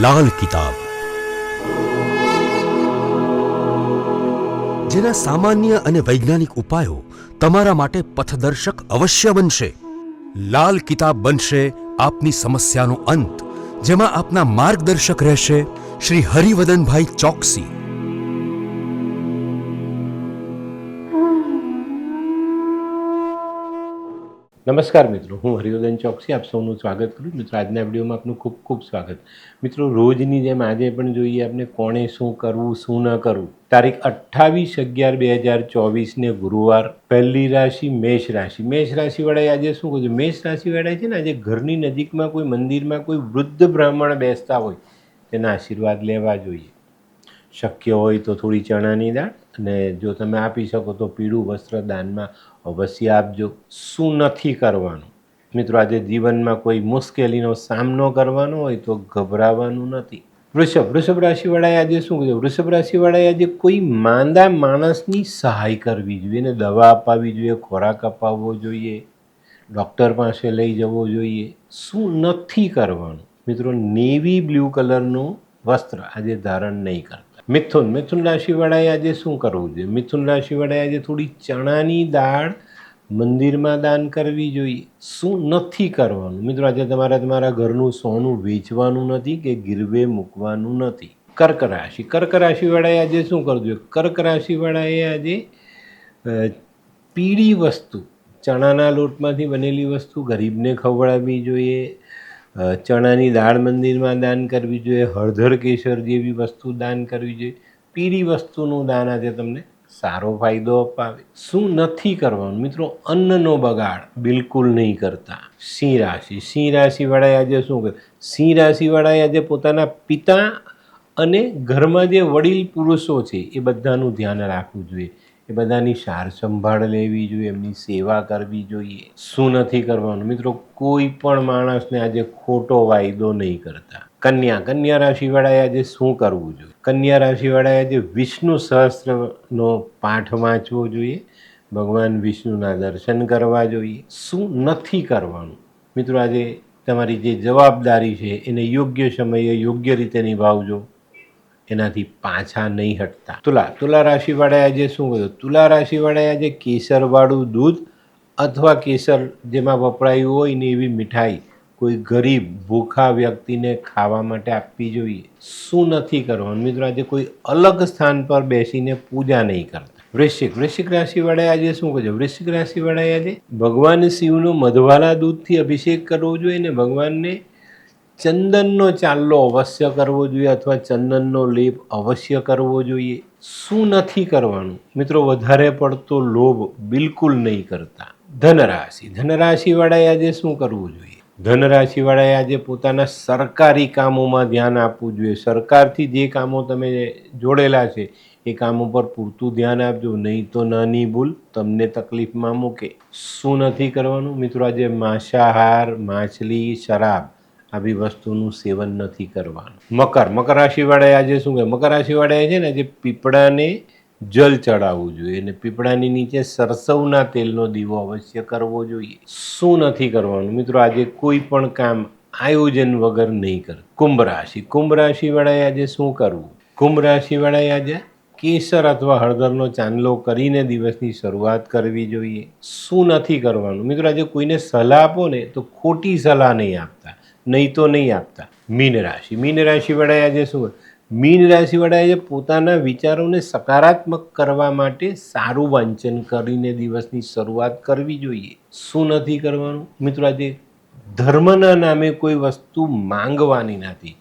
લાલ કિતાબ, જેના સામાન્ય અને વૈજ્ઞાનિક ઉપાયો તમારા માટે પથદર્શક અવશ્ય બનશે. લાલ કિતાબ બનશે આપની સમસ્યાનો અંત, જેમાં આપના માર્ગદર્શક રહેશે શ્રી હરિવદનભાઈ ચોકસી. નમસ્કાર મિત્રો, હું હરિવર્ધન ચોકસી આપ સૌનું સ્વાગત કરું. મિત્રો, આજના વિડીયોમાં આપનું ખૂબ ખૂબ સ્વાગત. મિત્રો, રોજની જેમ આજે પણ જોઈએ આપણે કોણે શું કરવું શું ન કરવું. તારીખ 28/11/2024 ગુરુવાર. પહેલી રાશિ મેષ રાશિ. મેષ રાશિવાળાએ આજે શું કહ્યું? મેષ રાશિવાળાએ છે ને આજે ઘરની નજીકમાં કોઈ મંદિરમાં કોઈ વૃદ્ધ બ્રાહ્મણ બેસતા હોય તેના આશીર્વાદ લેવા જોઈએ. શક્ય હોય તો થોડી ચણાની દાળ, અને જો તમે આપી શકો તો પીળું વસ્ત્ર દાનમાં અવશ્ય આપજો. શું નથી કરવાનું? મિત્રો, આજે જીવનમાં કોઈ મુશ્કેલીનો સામનો કરવાનો હોય તો ગભરાવાનું નથી. વૃષભ રાશિવાળાએ આજે શું કહ્યું? વૃષભ રાશિવાળાએ આજે કોઈ માંદા માણસની સહાય કરવી જોઈએ, એને દવા અપાવવી જોઈએ, ખોરાક અપાવવો જોઈએ, ડૉક્ટર પાસે લઈ જવો જોઈએ. શું નથી કરવાનું? મિત્રો, નેવી બ્લુ કલરનું વસ્ત્ર આજે ધારણ નહીં કરતા. મિથુન રાશિવાળાએ આજે શું કરવું જોઈએ? મિથુન રાશિવાળાએ આજે થોડી ચણાની દાળ મંદિરમાં દાન કરવી જોઈએ. શું નથી કરવાનું? મિત્રો, આજે તમારે તમારા ઘરનું સોનું વેચવાનું નથી કે ગીરવે મૂકવાનું નથી. કર્ક રાશિવાળાએ આજે શું કરવું જોઈએ? કર્ક રાશિવાળાએ આજે પીળી વસ્તુ, ચણાના લોટમાંથી બનેલી વસ્તુ ગરીબને ખવડાવવી જોઈએ. ચણાની દાળ મંદિરમાં દાન કરવી જોઈએ. હળદર કેસર જેવી વસ્તુ દાન કરવી જોઈએ. પીળી વસ્તુનું દાન આજે તમને સારો ફાયદો અપાવે. શું નથી કરવાનું? મિત્રો, અન્નનો બગાડ બિલકુલ નહીં કરતા. સિંહ રાશિવાળાએ આજે શું કરે? સિંહ રાશિવાળાએ આજે પોતાના પિતા અને ઘરમાં જે વડીલ પુરુષો છે એ બધાનું ધ્યાન રાખવું જોઈએ. એ બધાની સાર સંભાળ લેવી જોઈએ, એમની સેવા કરવી જોઈએ. શું નથી કરવાનું? મિત્રો, કોઈ પણ માણસને આજે ખોટો વાયદો નહીં કરતા. કન્યા રાશિવાળાએ આજે શું કરવું જોઈએ? કન્યા રાશિવાળાએ આજે વિષ્ણુ સહસ્ત્રનો પાઠ વાંચવો જોઈએ, ભગવાન વિષ્ણુના દર્શન કરવા જોઈએ. શું નથી કરવાનું? મિત્રો, આજે તમારી જે જવાબદારી છે એને યોગ્ય સમયે યોગ્ય રીતે નિભાવજો, એનાથી પાછા નહીં હટતા. તુલા રાશિવાળાએ આજે શું કર્યું? તુલા રાશિવાળાએ આજે કેસરવાળું દૂધ અથવા કેસર જેમાં વપરાયું હોય ને એવી મીઠાઈ કોઈ ગરીબ ભૂખા વ્યક્તિને ખાવા માટે આપવી જોઈએ. શું નથી કરવાનું? મિત્રો, આજે કોઈ અલગ સ્થાન પર બેસીને પૂજા નહીં કરતા. વૃશ્ચિક રાશિવાળાએ આજે શું કર્યું? વૃશ્ચિક રાશિવાળાએ આજે ભગવાન શિવનો મધવાલા દૂધથી અભિષેક કરવો જોઈએ ને ભગવાનને ચંદનનો ચાલ્લો અવશ્ય કરવો જોઈએ અથવા ચંદનનો લેપ અવશ્ય કરવો જોઈએ. શું નથી કરવાનું? મિત્રો, વધારે પડતો લોભ બિલકુલ નહીં કરતા. ધનરાશિવાળાએ આજે શું કરવું જોઈએ? ધનરાશિવાળાએ આજે પોતાના સરકારી કામોમાં ધ્યાન આપવું જોઈએ. સરકારથી જે કામો તમે જોડેલા છે એ કામો પર પૂરતું ધ્યાન આપજો, નહીં તો નાની ભૂલ તમને તકલીફમાં મૂકે. શું નથી કરવાનું? મિત્રો, આજે માંસાહાર, માછલી, શરાબ આવી વસ્તુનું સેવન નથી કરવાનું. મકર રાશિવાળાએ આજે શું કહે? મકર રાશિવાળાએ છે ને આજે પીપળાને જલ ચડાવવું જોઈએ અને પીપળાની નીચે સરસવના તેલનો દીવો અવશ્ય કરવો જોઈએ. શું નથી કરવાનું? મિત્રો, આજે કોઈ પણ કામ આયોજન વગર નહીં કરવું. કુંભ રાશિવાળાએ આજે શું કરવું? કુંભ રાશિવાળાએ આજે કેસર અથવા હળદરનો ચાંદલો કરીને દિવસની શરૂઆત કરવી જોઈએ. શું નથી કરવાનું? મિત્રો, આજે કોઈને સલાહ આપો ને તો ખોટી સલાહ નહીં આપતા, નહીં તો નહીં આપતા. મીન રાશિવાળાએ આજે શું? મીન રાશિવાળાએ આજે પોતાના વિચારોને સકારાત્મક કરવા માટે સારું વાંચન કરીને દિવસની શરૂઆત કરવી જોઈએ. શું નથી કરવાનું? મિત્રો, આજે ધર્મના નામે કોઈ વસ્તુ માંગવાની નથી,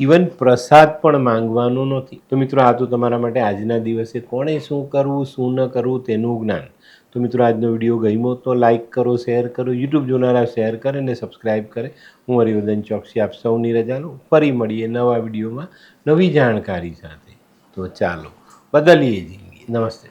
ઇવન પ્રસાદ પણ માંગવાનો નથી. તો મિત્રો, આ તો તમારા માટે આજના દિવસે કોણે શું કરવું શું ન કરવું તેનું જ્ઞાન. તો મિત્રો, આજનો વિડીયો ગમ્યો તો લાઇક કરો, શેર કરો, યુટ્યુબ જોનારા શેર કરે અને સબસ્ક્રાઈબ કરે. હું હરિવર્ધન ચોકસી આપ સૌની રજા લઉં. ફરી મળીએ નવા વિડીયોમાં નવી જાણકારી સાથે. તો ચાલો બદલીએ જિંદગી. નમસ્તે.